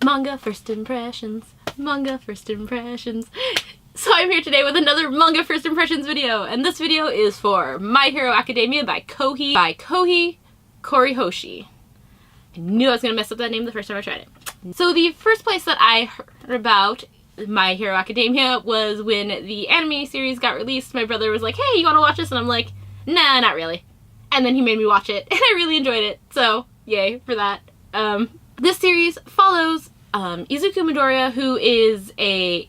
Manga first impressions. Manga first impressions. So I'm here today with another manga first impressions video, and this video is for My Hero Academia by Kohei Horikoshi. I knew I was gonna mess up that name the first time I tried it. So the first place that I heard about My Hero Academia was when the anime series got released. My brother was like, "Hey, you wanna watch this?" And I'm like, "Nah, not really." And then he made me watch it, and I really enjoyed it. So yay for that. This series follows Izuku Midoriya, who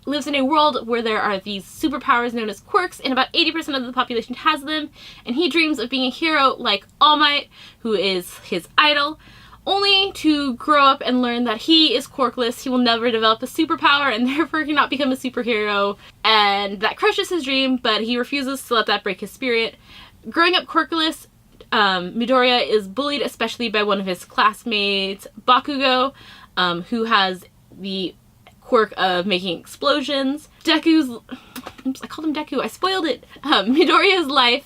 lives in a world where there are these superpowers known as quirks, and about 80% of the population has them, and he dreams of being a hero like All Might, who is his idol, only to grow up and learn that he is quirkless, he will never develop a superpower, and therefore cannot become a superhero, and that crushes his dream, but he refuses to let that break his spirit. Growing up quirkless, Midoriya is bullied, especially by one of his classmates, Bakugo, who has the quirk of making explosions. I called him Deku, I spoiled it. Midoriya's life,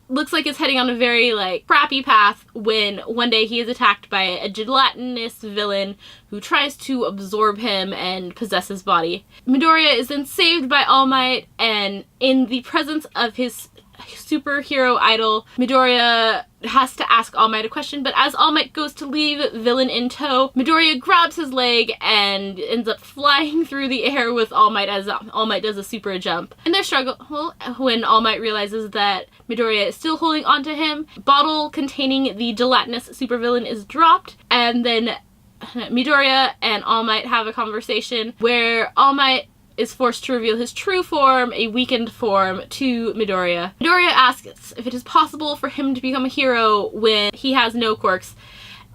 looks like it's heading on a very, crappy path when one day he is attacked by a gelatinous villain who tries to absorb him and possess his body. Midoriya is then saved by All Might, and in the presence of his superhero idol, Midoriya has to ask All Might a question, but as All Might goes to leave, villain in tow, Midoriya grabs his leg and ends up flying through the air with All Might as All Might does a super jump. In their struggle, when All Might realizes that Midoriya is still holding onto him, bottle containing the gelatinous supervillain is dropped, and then Midoriya and All Might have a conversation where All Might is forced to reveal his true form, a weakened form, to Midoriya. Midoriya asks if it is possible for him to become a hero when he has no quirks,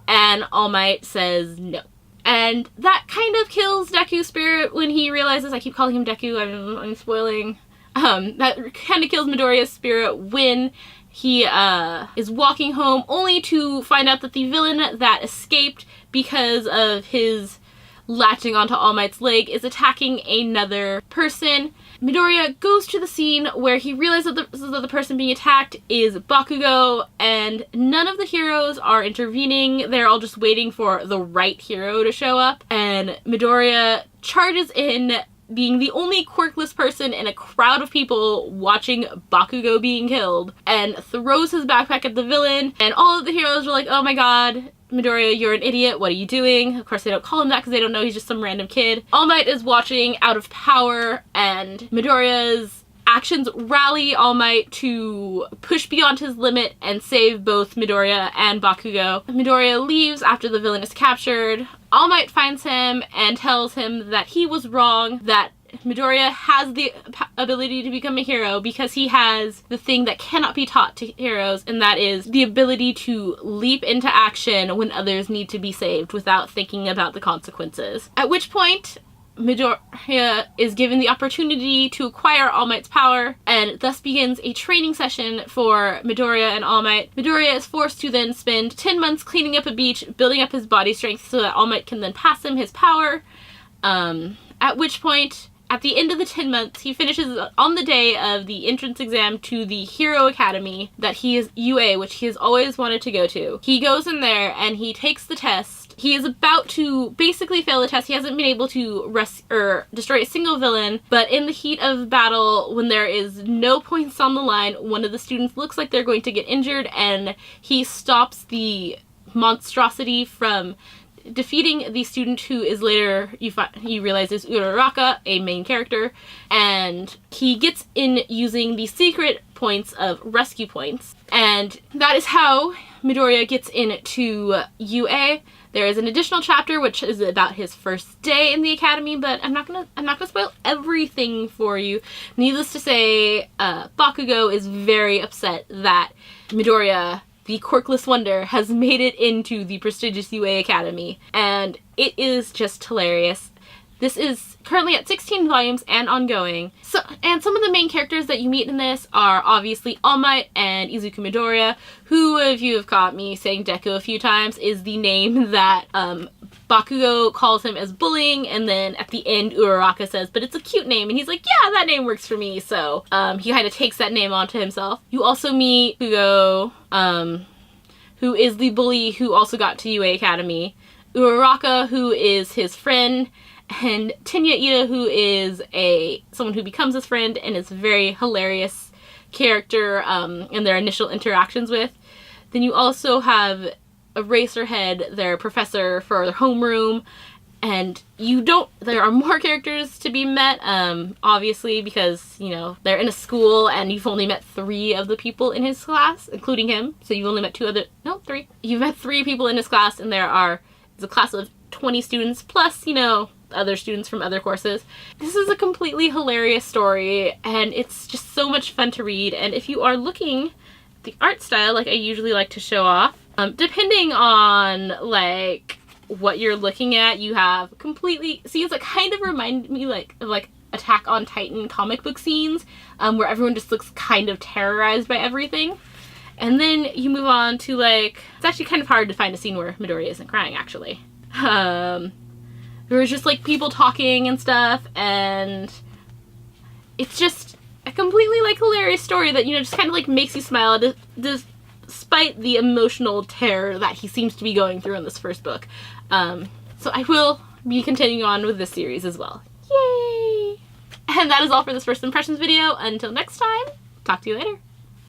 and All Might says no. And that kind of kills Deku's spirit when he realizes, I keep calling him Deku, I'm spoiling. That kind of kills Midoriya's spirit when he is walking home, only to find out that the villain that escaped because of his latching onto All Might's leg is attacking another person. Midoriya goes to the scene where he realizes that the person being attacked is Bakugo, and none of the heroes are intervening. They're all just waiting for the right hero to show up, and Midoriya charges in, being the only quirkless person in a crowd of people watching Bakugo being killed, and throws his backpack at the villain, and all of the heroes are like, "Oh my god, Midoriya, you're an idiot, what are you doing?" Of course, they don't call him that because they don't know he's just some random kid. All Might is watching out of power, and Midoriya's actions rally All Might to push beyond his limit and save both Midoriya and Bakugo. Midoriya leaves after the villain is captured. All Might finds him and tells him that he was wrong, that Midoriya has the ability to become a hero because he has the thing that cannot be taught to heroes, and that is the ability to leap into action when others need to be saved without thinking about the consequences. At which point, Midoriya is given the opportunity to acquire All Might's power, and thus begins a training session for Midoriya and All Might. Midoriya is forced to then spend 10 months cleaning up a beach, building up his body strength so that All Might can then pass him his power. At which point, at the end of the 10 months, he finishes on the day of the entrance exam to the Hero Academy that he is UA, which he has always wanted to go to. He goes in there and he takes the test. He is about to basically fail the test. He hasn't been able to destroy a single villain, but in the heat of battle, when there is no points on the line, one of the students looks like they're going to get injured, and he stops the monstrosity from defeating the student, who is later, you realize, is Uraraka, a main character, and he gets in using the secret points of rescue points, and that is how Midoriya gets into UA. There is an additional chapter which is about his first day in the academy, but I'm not gonna spoil everything for you. Needless to say, Bakugo is very upset that Midoriya, the quirkless wonder, has made it into the prestigious UA Academy, and it is just hilarious. This is currently at 16 volumes and ongoing. And some of the main characters that you meet in this are obviously All Might and Izuku Midoriya, who, if you have caught me saying Deku a few times, is the name that Bakugo calls him as bullying, and then at the end Uraraka says, "But it's a cute name," and he's like, "Yeah, that name works for me," so he kind of takes that name onto himself. You also meet Hugo, who is the bully who also got to UA Academy. Uraraka, who is his friend, and Tinya Ida, who is someone who becomes his friend and is a very hilarious character in their initial interactions with. Then you also have Eraserhead, their professor for their homeroom, and there are more characters to be met, obviously, because, you know, they're in a school and you've only met 3 of the people in his class, including him, so you've only met 3. You've met 3 people in his class, and it's a class of 20 students, plus, you know, other students from other courses. This is a completely hilarious story, and it's just so much fun to read, and if you are looking at the art style, like I usually like to show off, depending on, like, what you're looking at, you have scenes that kind of remind me of Attack on Titan comic book scenes, where everyone just looks kind of terrorized by everything. And then you move on to, like, it's actually kind of hard to find a scene where Midori isn't crying, actually. There's just, like, people talking and stuff, and it's just a completely, like, hilarious story that, you know, just kind of, like, makes you smile despite the emotional terror that he seems to be going through in this first book. So I will be continuing on with this series as well. Yay! And that is all for this first impressions video. Until next time, talk to you later.